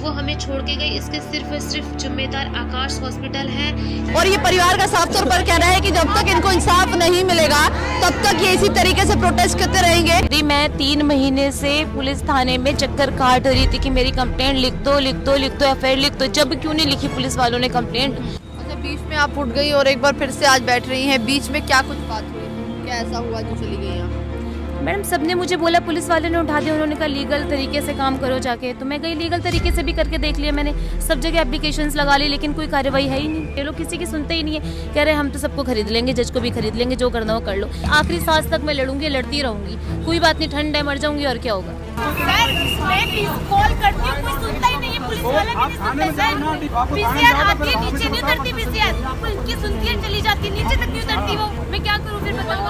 वो हमें छोड़ के गई, इसके सिर्फ जिम्मेदार आकाश हॉस्पिटल है। और ये परिवार का साफ तौर पर कहना है कि जब तक इनको इंसाफ नहीं मिलेगा तब तक ये इसी तरीके से प्रोटेस्ट करते रहेंगे। मैं 3 महीने से पुलिस थाने में चक्कर काट रही थी कि मेरी कंप्लेंट लिख दो एफआईआर लिख दो, जब क्यों नहीं लिखी पुलिस वालों ने कंप्लेंट। अच्छा, बीच में आप उठ गई और एक बार फिर से आज बैठ रही हैं, बीच में क्या कुछ बात हुई, क्या ऐसा हुआ जो चली गई आप? मैडम सबने मुझे बोला, पुलिस वाले ने उठा दिया, उन्होंने कहा लीगल तरीके से काम करो जाके, तो मैं गई लीगल तरीके से भी करके देख लिया मैंने, सब जगह एप्लीकेशंस लगा ली, लेकिन कोई कार्रवाई है ही नहीं। ये लोग किसी की सुनते ही नहीं है, कह रहे हम तो सबको खरीद लेंगे, जज को भी खरीद लेंगे, जो करना हो कर लो, आखिरी सांस तक मैं लड़ूंगी, लड़ती रहूंगी, कोई बात नहीं, ठंड है, मर जाऊंगी और क्या होगा। सर मैं कॉल करती हूँ, कोई सुनता ही नहीं है, पुलिस वाला भी नहीं सुनता सर। पीसीआर आती है, नीचे नहीं उतरती पीसीआर, उनकी सुनती है चली जाती है, नीचे तक नहीं उतरती वो, मैं क्या करूँ फिर बताओ।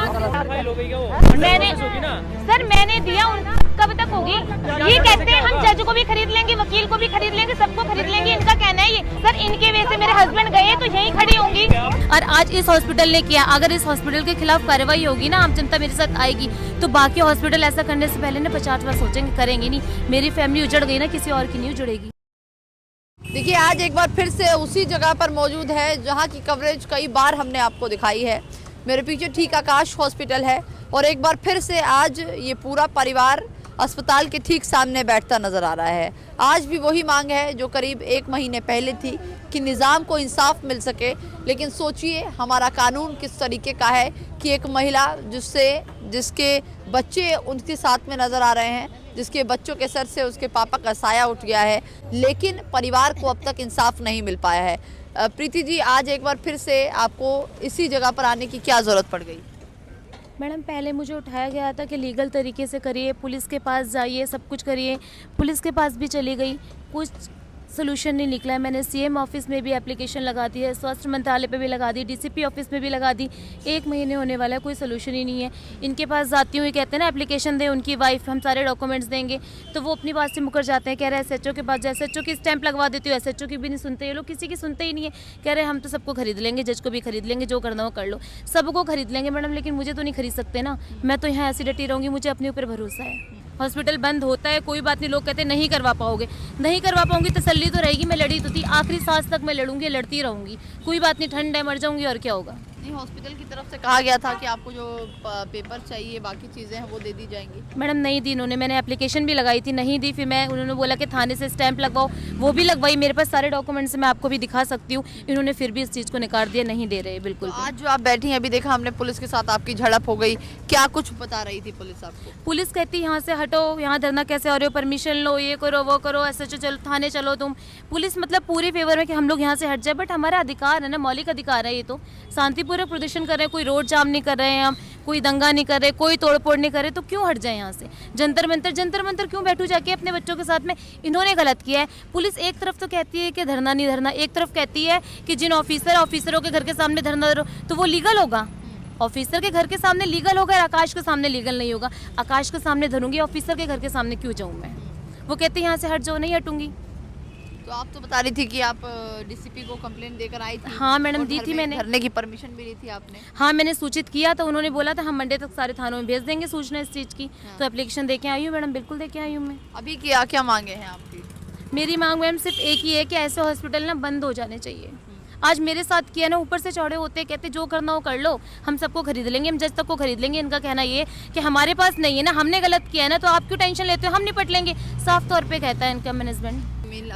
मैंने दिया, कब तक होगी? ये कहते हैं हम जज को भी खरीद लेंगे, वकील को भी खरीद लेंगे, सबको खरीद लेंगे, इनका कहना है ये। सर इनके वजह से मेरे हस्बैंड गए तो यहीं खड़ी होंगी। और आज इस हॉस्पिटल ने किया, अगर इस हॉस्पिटल के खिलाफ कार्रवाई होगी ना, आम जनता मेरे साथ आएगी, तो बाकी हॉस्पिटल ऐसा करने से पहले ना 50 बार सोचेंगे, करेंगे नहीं। मेरी फैमिली उजड़ गई ना, किसी और की नहीं उजड़ेगी। देखिए, आज एक बार फिर से उसी जगह पर मौजूद है जहां की कवरेज कई बार हमने आपको दिखाई है। मेरे पीछे ठीक आकाश हॉस्पिटल है और एक बार फिर से आज ये पूरा परिवार अस्पताल के ठीक सामने बैठता नजर आ रहा है। आज भी वही मांग है जो करीब 1 महीने पहले थी कि निज़ाम को इंसाफ मिल सके। लेकिन सोचिए हमारा कानून किस तरीके का है कि एक महिला जिसके बच्चे उनके साथ में नज़र आ रहे हैं, जिसके बच्चों के सर से उसके पापा का साया उठ गया है, लेकिन परिवार को अब तक इंसाफ नहीं मिल पाया है। प्रीति जी, आज एक बार फिर से आपको इसी जगह पर आने की क्या ज़रूरत पड़ गई? मैडम पहले मुझे उठाया गया था कि लीगल तरीके से करिए, पुलिस के पास जाइए, सब कुछ करिए, पुलिस के पास भी चली गई, कुछ सोल्यूशन नहीं निकला है। मैंने सीएम ऑफिस में भी एप्लीकेशन लगा दी है, स्वास्थ्य मंत्रालय पे भी लगा दी, डीसीपी ऑफिस में भी लगा दी, 1 महीने होने वाला है, कोई सोल्यूशन ही नहीं है। इनके पास जाती हूँ, ये कहते हैं ना एप्लीकेशन दें, उनकी वाइफ हम सारे डॉक्यूमेंट्स देंगे, तो वो अपनी बात से मुकर जाते हैं, कह रहे हैं एसएचओ के पास, एसएचओ की स्टैंप लगवा देती हूँ, एसएचओ की भी नहीं सुनते, ये लोग किसी की सुनते ही नहीं है, कह रहे हैं हम तो सबको खरीद लेंगे, जज को भी खरीद लेंगे, जो करना हो कर लो, सबको खरीद लेंगे। मैडम लेकिन मुझे तो नहीं खरीद सकते ना, मैं तो यहाँ ऐसी डटी रहूँगी, मुझे अपने ऊपर भरोसा है। हॉस्पिटल बंद होता है, कोई बात नहीं, लोग कहते हैं नहीं करवा पाओगे, नहीं करवा पाऊंगी, तसल्ली तो रहेगी, मैं लड़ी तो थी, आखिरी सांस तक मैं लड़ूंगी, लड़ती रहूंगी, कोई बात नहीं, ठंड है, मर जाऊंगी और क्या होगा। हॉस्पिटल की तरफ से कहा गया था कि आपको जो पेपर चाहिए, बाकी चीज़ें हैं वो दे दी जाएंगी। मैडम नहीं दी इन्होंने, मैंने एप्लीकेशन भी लगाई थी, नहीं दी, फिर उन्होंने बोला कि थाने से स्टैंप लगवाओ, वो भी लगवाई, मेरे पास सारे डॉक्यूमेंट्स मैं आपको भी दिखा सकती हूँ, इन्होंने फिर भी इस चीज़ को नकार दिया, नहीं दे रहे बिल्कुल। तो आज जो आप बैठी हैं, अभी देखा हमने पुलिस के साथ आपकी झड़प हो गई, क्या कुछ बता रही थी पुलिस आपको? पुलिस कहती यहाँ से हटो, यहाँ धरना कैसे हो रहे हो, परमिशन लो, ये करो वो करो, एसएचओ चलो, थाने चलो तुम। पुलिस मतलब पूरी फेवर में कि हम लोग यहाँ से हट जाए, बट हमारा अधिकार है ना, मौलिक अधिकार है, ये तो शांतिपूर्वक प्रदर्शन कर रहे हैं, कोई रोड जाम नहीं कर रहे हैं हम, कोई दंगा नहीं कर रहे, कोई तोड़फोड़ नहीं कर रहे, तो क्यों हट जाए यहाँ से? जंतर मंतर क्यों बैठूं जाके अपने बच्चों के साथ में? इन्होंने गलत किया है। पुलिस एक तरफ तो कहती है कि धरना नहीं धरना, एक तरफ कहती है कि जिन ऑफिसरों के घर के सामने धरना धरो, तो वो लीगल होगा। ऑफिसर के घर के सामने लीगल होगा, आकाश के सामने लीगल नहीं होगा। आकाश के सामने धरूंगी, ऑफिसर के घर के सामने क्यों जाऊँ मैं? वो कहते हैं यहाँ से हट जाओ, नहीं हटूंगी। तो आप तो बता रही थी कि आप डीसीपी को कंप्लेंट देकर आई थी। हाँ मैडम, दी थी मैंने, धरने की परमिशन भी ली थी आपने? हाँ मैंने सूचित किया था, उन्होंने बोला था हम मंडे तक सारे थानों में भेज देंगे सूचना इस चीज़ की। हाँ। तो एप्लीकेशन देके आई हूँ मैडम, बिल्कुल देके आई हूँ मैं। अभी क्या मांगे हैं आपकी? मेरी मांग मैम सिर्फ एक ही है कि ऐसे हॉस्पिटल ना बंद हो जाने चाहिए। आज मेरे साथ किया ना, ऊपर से चौड़े होते, कहते जो करना हो कर लो, हम सबको खरीद लेंगे, हम जज तक को खरीद लेंगे। इनका कहना ये कि हमारे पास नहीं है ना, हमने गलत किया है ना, तो आप क्यों टेंशन लेते हो, हम निपट लेंगे, साफ तौर पे कहता है इनका मैनेजमेंट।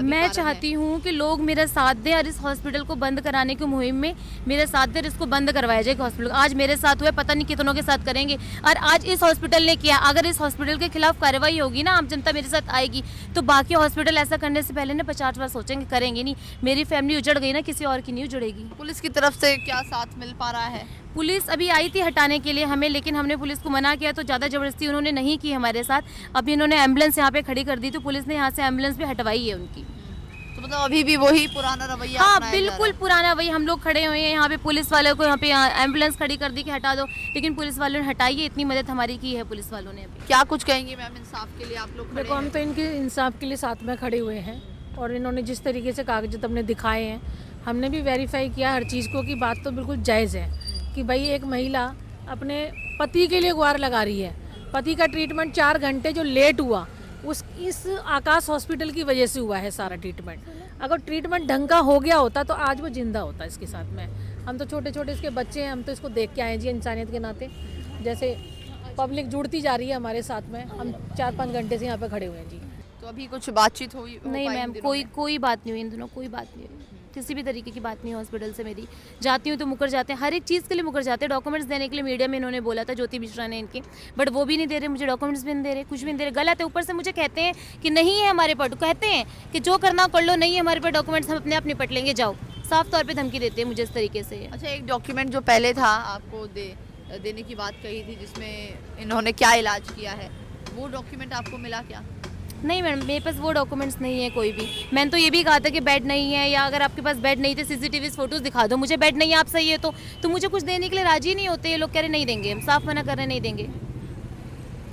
मैं चाहती हूँ कि लोग मेरा साथ दें और इस हॉस्पिटल को बंद कराने की मुहिम में मेरे साथ दें, इसको बंद करवाया जाए हॉस्पिटल। आज मेरे साथ हुए, पता नहीं कितनों के साथ करेंगे। और आज इस हॉस्पिटल ने किया, अगर इस हॉस्पिटल के खिलाफ कार्रवाई होगी ना, आम जनता मेरे साथ आएगी, तो बाकी हॉस्पिटल ऐसा करने से पहले ना 50 बार सोचेंगे, करेंगे नहीं। मेरी फैमिली उजड़ गई ना, किसी और की नहीं उजड़ेगी। पुलिस की तरफ से क्या साथ मिल पा रहा है? पुलिस अभी आई थी हटाने के लिए हमें, लेकिन हमने पुलिस को मना किया, तो ज़्यादा ज़बरदस्ती उन्होंने नहीं की हमारे साथ। अभी इन्होंने एम्बुलेंस यहाँ पे खड़ी कर दी, तो पुलिस ने यहाँ से एम्बुलेंस भी हटवाई है उनकी। तो मतलब अभी भी वही पुराना रवैया? हाँ बिल्कुल पुराना वही, हम लोग खड़े हुए हैं यहाँ पे, पुलिस वालों को यहाँ पे एम्बुलेंस खड़ी कर दी कि हटा दो, लेकिन पुलिस वालों ने हटाई है, इतनी मदद हमारी की है पुलिस वालों ने। अभी क्या कुछ कहेंगे मैम इंसाफ के लिए आप लोग? देखो, हम तो इनके इंसाफ के लिए साथ में खड़े हुए हैं, और इन्होंने जिस तरीके से कागजात अपने दिखाए हैं, हमने भी वेरीफाई किया हर चीज़ को, कि बात तो बिल्कुल जायज़ है कि भाई एक महिला अपने पति के लिए गुहार लगा रही है, पति का ट्रीटमेंट 4 घंटे जो लेट हुआ, इस आकाश हॉस्पिटल की वजह से हुआ है सारा ट्रीटमेंट। अगर ट्रीटमेंट ढंग का हो गया होता तो आज वो जिंदा होता इसके साथ में। हम तो छोटे छोटे इसके बच्चे हैं, हम तो इसको देख के आए जी इंसानियत के नाते। जैसे पब्लिक जुड़ती जा रही है हमारे साथ में, हम 4-5 घंटे से यहाँ पे खड़े हुए हैं जी। तो अभी कुछ बातचीत हो नहीं पाई इन मैम, दिनों में? कोई बात नहीं हुई इन दिनों, कोई बात नहीं हुई, किसी भी तरीके की बात नहीं है हॉस्पिटल से मेरी। जाती हूँ तो मुकर जाते हैं, हर एक चीज़ के लिए मुकर जाते हैं। डॉक्यूमेंट्स देने के लिए मीडिया में इन्होंने बोला था, ज्योति मिश्रा ने इनकी, बट वो भी नहीं दे रहे मुझे, डॉक्यूमेंट्स भी नहीं दे रहे, कुछ भी नहीं दे रहे। गलत है। ऊपर से मुझे कहते हैं कि नहीं है हमारे पास, कहते हैं कि जो करना कर लो, नहीं है हमारे पास डॉक्यूमेंट्स, हम अपने आप निपट लेंगे, जाओ। साफ तौर पर धमकी देते हैं मुझे इस तरीके से। अच्छा, एक डॉक्यूमेंट जो पहले था आपको देने की बात कही थी, जिसमें इन्होंने क्या इलाज किया है, वो डॉक्यूमेंट आपको मिला क्या? नहीं मैडम, मेरे पास वो डॉक्यूमेंट्स नहीं है कोई भी। मैंने तो ये भी कहा था कि बेड नहीं है, या अगर आपके पास बेड नहीं थे CCTV फोटोज दिखा दो, मुझे बेड नहीं है, आप सही है तो मुझे कुछ देने के लिए राजी नहीं होते ये लोग। कह रहे नहीं देंगे, हम साफ मना कर रहे नहीं देंगे।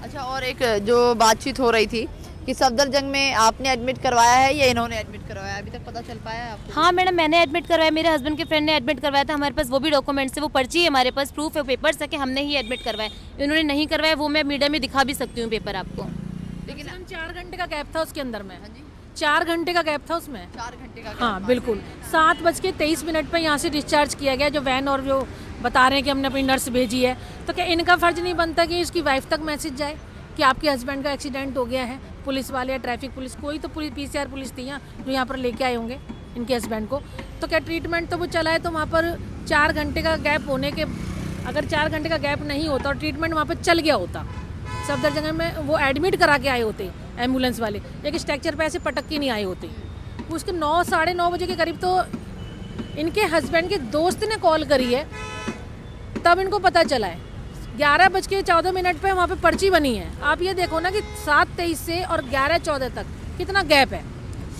अच्छा, और एक जो बातचीत हो रही थी कि सफदरजंग में आपने एडमिट करवाया है या इन्होंने एडमिट करवाया, अभी तक पता चल पाया है आपको? हाँ मैडम, मैंने एडमिट करवाया, मेरे हस्बैंड के फ्रेंड ने एडमिट करवाया था। हमारे पास वो भी डॉक्यूमेंट्स है, वो पर्ची है हमारे पास, प्रूफ है, पेपर्स है कि हमने ही एडमिट करवाया। इन्होंने नहीं करवाया, वो मैं मीडिया में दिखा भी सकती हूँ पेपर आपको। लेकिन 4 घंटे का गैप था उसके अंदर में। हाँ जी, 4 घंटे का गैप था उसमें। 4 घंटे का हाँ बिल्कुल। 7:23 पे यहाँ से डिस्चार्ज किया गया, जो वैन और जो बता रहे हैं कि हमने अपनी नर्स भेजी है। तो क्या इनका फर्ज नहीं बनता कि इसकी वाइफ तक मैसेज जाए कि आपके हस्बैंड का एक्सीडेंट हो गया है? पुलिस वाले या ट्रैफिक पुलिस, कोई तो PCR पुलिस थी यहाँ जो यहाँ पर लेके आए होंगे इनके हस्बैंड को। तो क्या ट्रीटमेंट तो वो चला है, तो वहाँ पर 4 घंटे का गैप होने के, अगर 4 घंटे का गैप नहीं होता और ट्रीटमेंट वहाँ पर चल गया होता, सफदरजंग में वो एडमिट करा के आए होते एम्बुलेंस वाले, एक स्ट्रक्चर पे ऐसे पटक के नहीं आए होते। उसके 9-9:30 बजे के करीब तो इनके हस्बैंड के दोस्त ने कॉल करी है, तब इनको पता चला है। 11:14 पे वहाँ पे पर्ची बनी है। आप ये देखो ना कि 7:23 से और 11:14 तक कितना गैप है।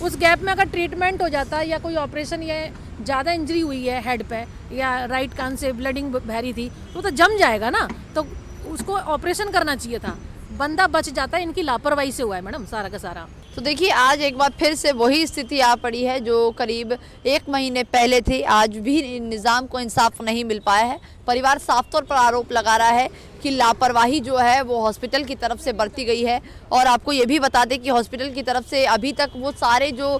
उस गैप में अगर ट्रीटमेंट हो जाता या कोई ऑपरेशन या ज़्यादा इंजरी हुई है हेड पे या राइट कान से ब्लडिंग बह रही थी तो जम जाएगा ना, तो उसको ऑपरेशन करना चाहिए था, बंदा बच जाता है। इनकी लापरवाही से हुआ है मैडम सारा का सारा। तो देखिए, आज एक बार फिर से वही स्थिति आ पड़ी है जो करीब 1 महीने पहले थी। आज भी निज़ाम को इंसाफ नहीं मिल पाया है। परिवार साफ तौर पर आरोप लगा रहा है कि लापरवाही जो है वो हॉस्पिटल की तरफ से बरती गई है। और आपको ये भी बता दें कि हॉस्पिटल की तरफ से अभी तक वो सारे जो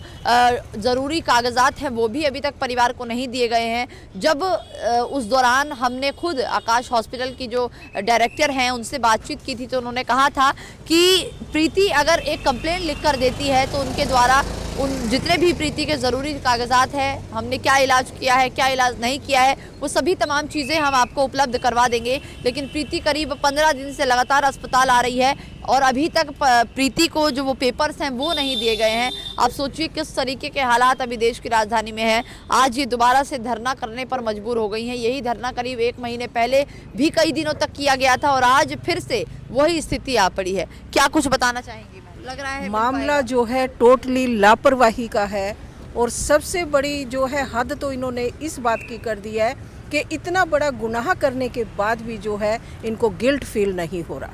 ज़रूरी कागजात हैं वो भी अभी तक परिवार को नहीं दिए गए हैं। जब उस दौरान हमने खुद आकाश हॉस्पिटल की जो डायरेक्टर हैं उनसे बातचीत की थी, तो उन्होंने कहा था कि प्रीति अगर एक कंप्लेंट लिख कर देती है तो उनके द्वारा उन जितने भी प्रीति के ज़रूरी कागजात हैं, हमने क्या इलाज किया है, क्या इलाज नहीं किया है, वो सभी तमाम चीज़ें हम आपको उपलब्ध करवा देंगे। लेकिन प्रीति करीब 15 दिन से लगातार अस्पताल आ रही है और अभी तक प्रीति को जो वो पेपर्स हैं वो नहीं दिए गए हैं। आप सोचिए किस तरीके के हालात अभी देश की राजधानी में हैं। आज ये दोबारा से धरना करने पर मजबूर हो गई हैं। यही धरना करीब 1 महीने पहले भी कई दिनों तक किया गया था और आज फिर से वही स्थिति आ पड़ी है। क्या कुछ बताना चाहेंगी? लग रहा है मामला जो है टोटली लापरवाही का है। और सबसे बड़ी जो है हद तो इन्होंने इस बात की कर दी है कि इतना बड़ा गुनाह करने के बाद भी जो है इनको गिल्ट फील नहीं हो रहा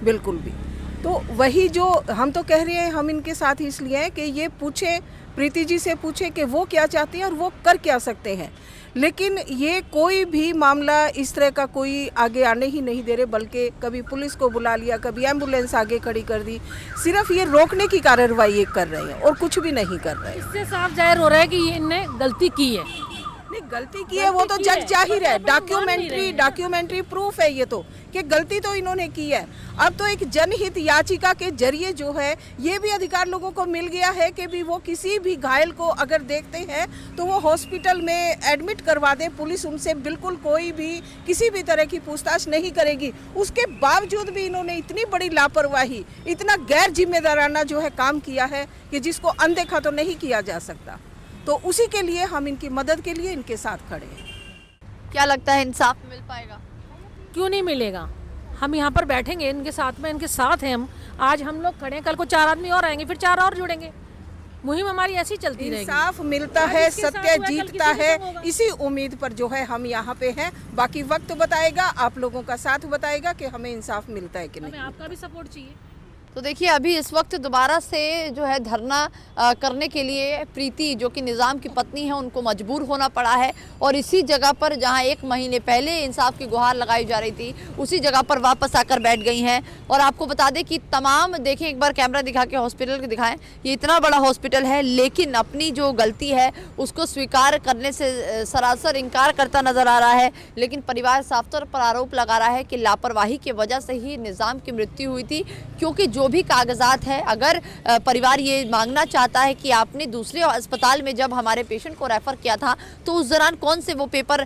बिल्कुल भी। तो वही जो हम तो कह रहे हैं, हम इनके साथ इसलिए हैं कि ये पूछे, प्रीति जी से पूछे कि वो क्या चाहती हैं और वो कर क्या सकते हैं। लेकिन ये कोई भी मामला इस तरह का कोई आगे आने ही नहीं दे रहे, बल्कि कभी पुलिस को बुला लिया, कभी एम्बुलेंस आगे खड़ी कर दी। सिर्फ ये रोकने की कार्रवाई ये कर रहे हैं और कुछ भी नहीं कर रहे हैं। इससे साफ जाहिर हो रहा है कि इनने गलती की है। नहीं, गलती की है वो तो जग जाहिर है, डॉक्यूमेंट्री प्रूफ है ये तो कि गलती तो इन्होंने की है। अब तो एक जनहित याचिका के जरिए जो है ये भी अधिकार लोगों को मिल गया है कि भी वो किसी भी घायल को अगर देखते हैं तो वो हॉस्पिटल में एडमिट करवा दे। पुलिस उनसे बिल्कुल कोई भी किसी भी तरह की पूछताछ नहीं करेगी। उसके बावजूद भी इन्होंने इतनी बड़ी लापरवाही, इतना गैर जिम्मेदाराना जो है काम किया है कि जिसको अनदेखा तो नहीं किया जा सकता। तो उसी के लिए हम इनकी मदद के लिए इनके साथ खड़े हैं। क्या लगता है इंसाफ मिल पाएगा? क्यों नहीं मिलेगा? हम यहाँ पर बैठेंगे इनके साथ में, इनके साथ हैं हम। आज हम लोग खड़े हैं, कल को 4 आदमी और आएंगे, फिर 4 और जुड़ेंगे। मुहिम हमारी ऐसी चलती रहेगी। इंसाफ मिलता है, सत्य जीतता है, इसी उम्मीद पर जो है हम यहाँ पे हैं। बाकी वक्त बताएगा, आप लोगों का साथ बताएगा कि हमें इंसाफ मिलता है कि नहीं। हमें आपका भी सपोर्ट चाहिए। तो देखिए अभी इस वक्त दोबारा से जो है धरना करने के लिए प्रीति जो कि निज़ाम की पत्नी है उनको मजबूर होना पड़ा है और इसी जगह पर जहां 1 महीने पहले इंसाफ की गुहार लगाई जा रही थी उसी जगह पर वापस आकर बैठ गई हैं। और आपको बता दें कि तमाम देखें, एक बार कैमरा दिखा के हॉस्पिटल दिखाएं, ये इतना बड़ा हॉस्पिटल है लेकिन अपनी जो गलती है उसको स्वीकार करने से सरासर इनकार करता नजर आ रहा है। लेकिन परिवार साफ तौर पर आरोप लगा रहा है कि लापरवाही की वजह से ही निज़ाम की मृत्यु हुई थी, क्योंकि जो भी कागजात है, अगर परिवार ये मांगना चाहता है कि आपने दूसरे अस्पताल में जब हमारे पेशेंट को रेफर किया था तो उस दौरान कौन से वो पेपर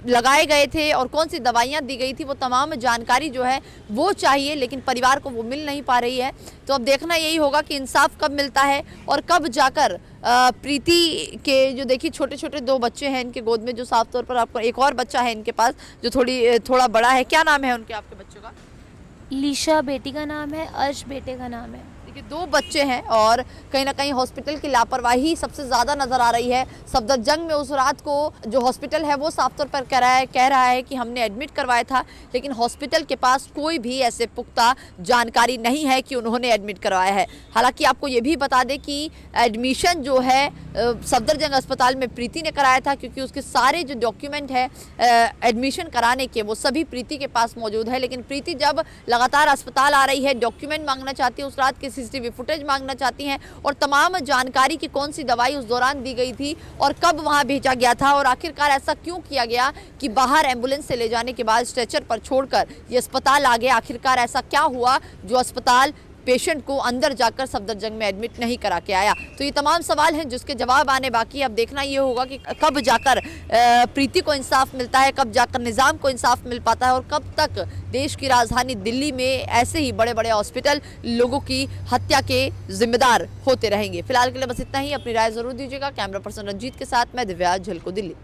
लगाए गए थे और कौन सी दवाइयाँ दी गई थी, वो तमाम जानकारी जो है वो चाहिए, लेकिन परिवार को वो मिल नहीं पा रही है। तो अब देखना यही होगा कि इंसाफ कब मिलता है और कब जाकर प्रीति के जो देखिए छोटे छोटे 2 बच्चे हैं इनके गोद में, जो साफ तौर पर आपको एक और बच्चा है इनके पास जो थोड़ा बड़ा है। क्या नाम है उनके आपके बच्चों का? लीशा बेटी का नाम है, अर्श बेटे का नाम है। देखिए 2 बच्चे हैं और कहीं ना कहीं हॉस्पिटल की लापरवाही सबसे ज़्यादा नज़र आ रही है। सफदरजंग में उस रात को जो हॉस्पिटल है वो साफ तौर पर कह रहा है कि हमने एडमिट करवाया था, लेकिन हॉस्पिटल के पास कोई भी ऐसे पुख्ता जानकारी नहीं है कि उन्होंने एडमिट करवाया है। हालांकि आपको ये भी बता दें कि एडमिशन जो है सफदरजंग अस्पताल में प्रीति ने कराया था, क्योंकि उसके सारे जो डॉक्यूमेंट है एडमिशन कराने के वो सभी प्रीति के पास मौजूद है। लेकिन प्रीति जब लगातार अस्पताल आ रही है, डॉक्यूमेंट मांगना चाहती है, उस रात के सीसीटीवी फुटेज मांगना चाहती हैं और तमाम जानकारी की कौन सी दवाई उस दौरान दी गई थी और कब वहां भेजा गया था और आखिरकार ऐसा क्यों किया गया कि बाहर एम्बुलेंस से ले जाने के बाद स्ट्रेचर पर छोड़कर ये अस्पताल आ गया। आखिरकार ऐसा क्या हुआ जो अस्पताल पेशेंट को अंदर जाकर सफदरजंग में एडमिट नहीं करा के आया। तो ये तमाम सवाल हैं जिसके जवाब आने बाकी। अब देखना ये होगा कि कब जाकर प्रीति को इंसाफ मिलता है, कब जाकर निज़ाम को इंसाफ मिल पाता है और कब तक देश की राजधानी दिल्ली में ऐसे ही बड़े बड़े हॉस्पिटल लोगों की हत्या के जिम्मेदार होते रहेंगे। फिलहाल के लिए बस इतना ही। अपनी राय जरूर दीजिएगा। कैमरा पर्सन रंजीत के साथ मैं दिव्या झलको, दिल्ली।